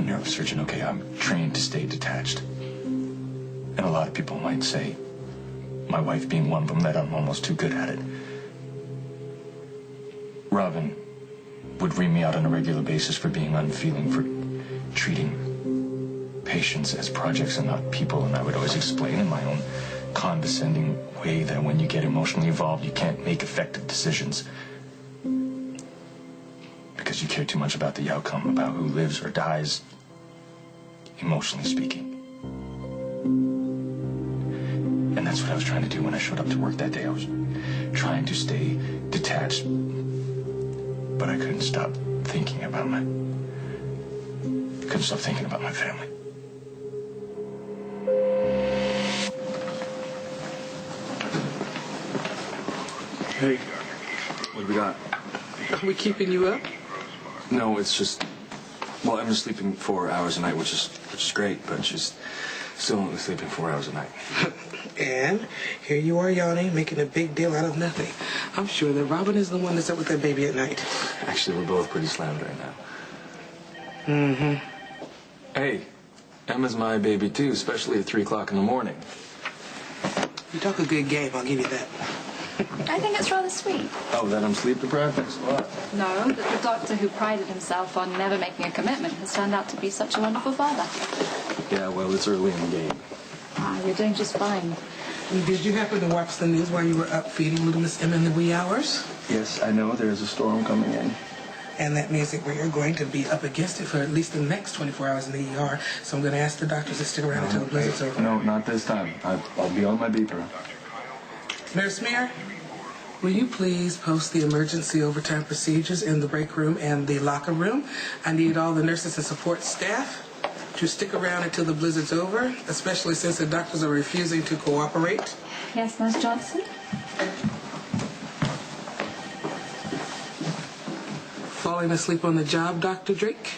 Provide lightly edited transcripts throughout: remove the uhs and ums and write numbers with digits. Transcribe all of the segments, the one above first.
neurosurgeon, okay? I'm trained to stay detached. And a lot of people might say, my wife being one of them, that I'm almost too good at it. Robin would ream me out on a regular basis for being unfeeling, for treating patients as projects and not people, and I would always explain in my own condescending way that when you get emotionally involved, you can't make effective decisions because you care too much about the outcome, about who lives or dies, emotionally speaking. And that's what I was trying to do when I showed up to work that day. I was trying to stay detached, but I couldn't stop thinking about my family. Hey, what do we got? Are we keeping you up? No, it's just, well, Emma's sleeping 4 hours a night, which is great, but she's still only sleeping 4 hours a night. And here you are yawning, making a big deal out of nothing. I'm sure that Robin is the one that's up with that baby at night. Actually, we're both pretty slammed right now. Mm-hmm. Hey, Emma's my baby too, especially at 3 o'clock in the morning. You talk a good game, I'll give you that. I think it's rather sweet. Oh, that I'm sleep deprived? Thanks a lot. No, that the doctor who prided himself on never making a commitment has turned out to be such a wonderful father. Yeah, well, it's early in the game. Ah, you're doing just fine. And did you happen to watch the news while you were up feeding little Miss Emma in the wee hours? Yes, I know there's a storm coming in. And that means that we're going to be up against it for at least the next 24 hours in the ER. So I'm going to ask the doctors to stick around until the blizzard's over. No, not this time. I'll be on my beeper. Nurse Mayor, will you please post the emergency overtime procedures in the break room and the locker room? I need all the nurses and support staff to stick around until the blizzard's over, especially since the doctors are refusing to cooperate. Yes, Nurse Johnson? Falling asleep on the job, Dr. Drake?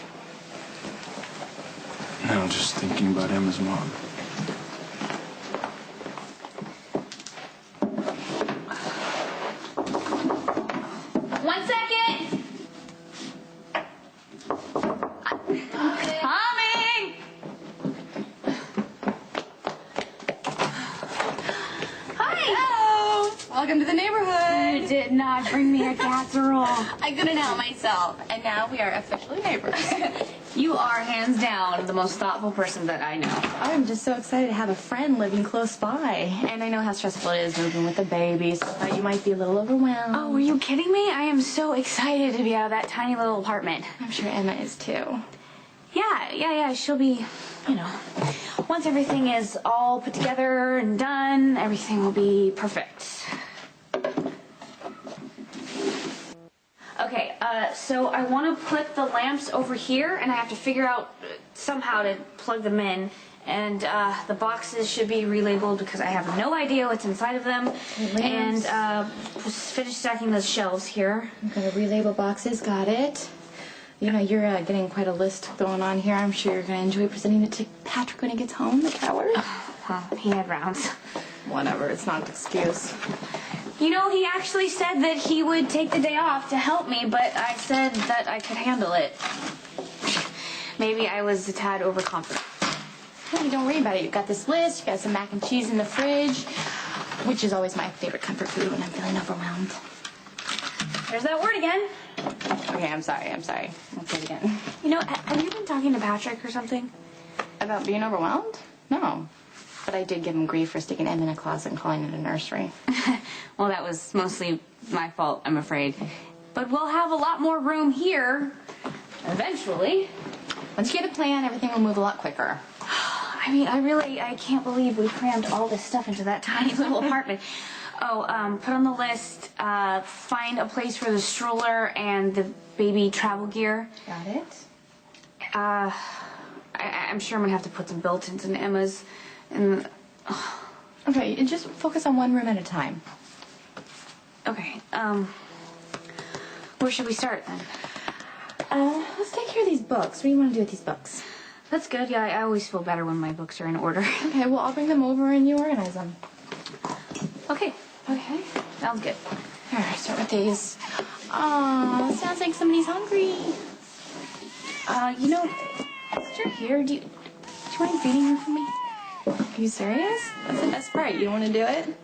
No, just thinking about Emma's mom. One second! Coming! Hi! Hello! Welcome to the neighborhood. You did not bring me a casserole. I couldn't help myself. And now we are officially neighbors. You are, hands down, the most thoughtful person that I know. I'm just so excited to have a friend living close by. And I know how stressful it is moving with the baby, so I thought you might be a little overwhelmed. Oh, are you kidding me? I am so excited to be out of that tiny little apartment. I'm sure Emma is too. Yeah. She'll be, once everything is all put together and done, everything will be perfect. Okay, so I want to put the lamps over here, and I have to figure out somehow to plug them in. And the boxes should be relabeled because I have no idea what's inside of them. Lamps. And just finish stacking those shelves here. I'm gonna relabel boxes, got it. You know, you're getting quite a list going on here. I'm sure you're gonna enjoy presenting it to Patrick when he gets home, the coward. He had rounds. Whatever, it's not an excuse. He actually said that he would take the day off to help me, but I said that I could handle it. Maybe I was a tad overconfident. Hey, don't worry about it. You've got this list, you got some mac and cheese in the fridge, which is always my favorite comfort food when I'm feeling overwhelmed. There's that word again. Okay, I'm sorry. Let's say it again. Have you been talking to Patrick or something? About being overwhelmed? No. But I did give him grief for sticking Em in a closet and calling it a nursery. Well, that was mostly my fault, I'm afraid. But we'll have a lot more room here, eventually. Once you get a plan, everything will move a lot quicker. I can't believe we crammed all this stuff into that tiny little apartment. Oh, put on the list, find a place for the stroller and the baby travel gear. Got it? I'm sure I'm gonna have to put some built-ins in Emma's. And Okay, and just focus on one room at a time. okay, where should we start then? Let's take care of these books. What do you want to do with these books? That's good. Yeah, I always feel better when my books are in order. Okay, well, I'll bring them over and you organize them. Okay, Okay. sounds good. Here, start with these. Oh, sounds like somebody's hungry. Sister here, do you mind feeding her for me? Are you serious? That's the best part. You don't want to do it?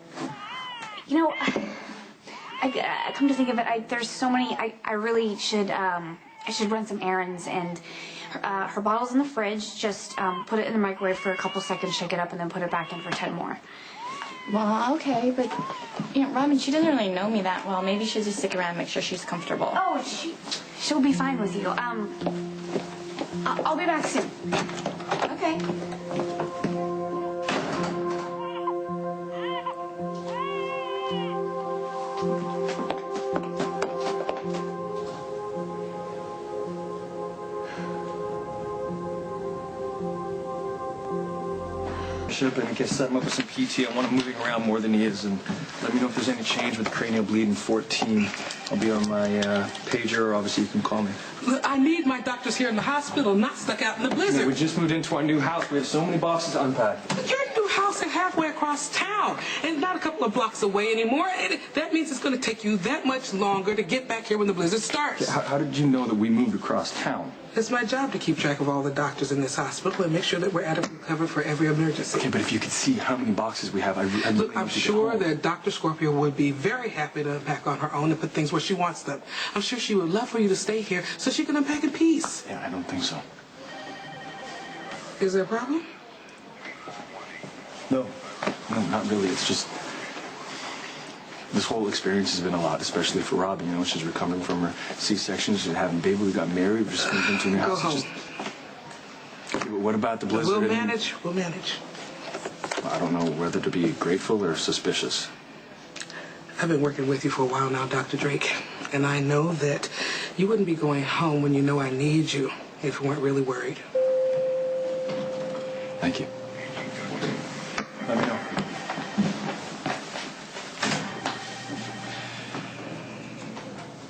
You know, I come to think of it, there's so many. I really should. I should run some errands, and her bottle's in the fridge. Just put it in the microwave for a couple seconds, shake it up, and then put it back in for 10 more. Well, okay, but Robin, she doesn't really know me that well. Maybe she'll just stick around and make sure she's comfortable. Oh, she'll be fine with you. I'll be back soon. Okay. And I guess set him up with some PT. I want him moving around more than he is, and let me know if there's any change with the cranial bleed in 14. I'll be on my pager, or obviously you can call me. Look, I need my doctors here in the hospital, not stuck out in the blizzard. We just moved into our new house. We have so many boxes to unpack. Your new house is halfway across town and not a couple of blocks away anymore. And that means it's going to take you that much longer to get back here when the blizzard starts. How did you know that we moved across town? It's my job to keep track of all the doctors in this hospital and make sure that we're adequately covered for every emergency. Okay, but if you could see how many boxes we have, I really Look, I'm need to get sure home. that Dr. Scorpio would be very happy to unpack on her own and put things where she wants them. I'm sure she would love for you to stay here so she can unpack in peace. Yeah, I don't think so. Is there a problem? No, not really. It's just this whole experience has been a lot, especially for Robbie. You know, she's recovering from her C-section. She's having a baby. We got married. We just moved into a new Go house. home. It's just... Okay, but what about the blizzard? We'll and- manage. We'll manage. I don't know whether to be grateful or suspicious. I've been working with you for a while now, Dr. Drake, and I know that you wouldn't be going home when you know I need you if you weren't really worried. Thank you. Let me know.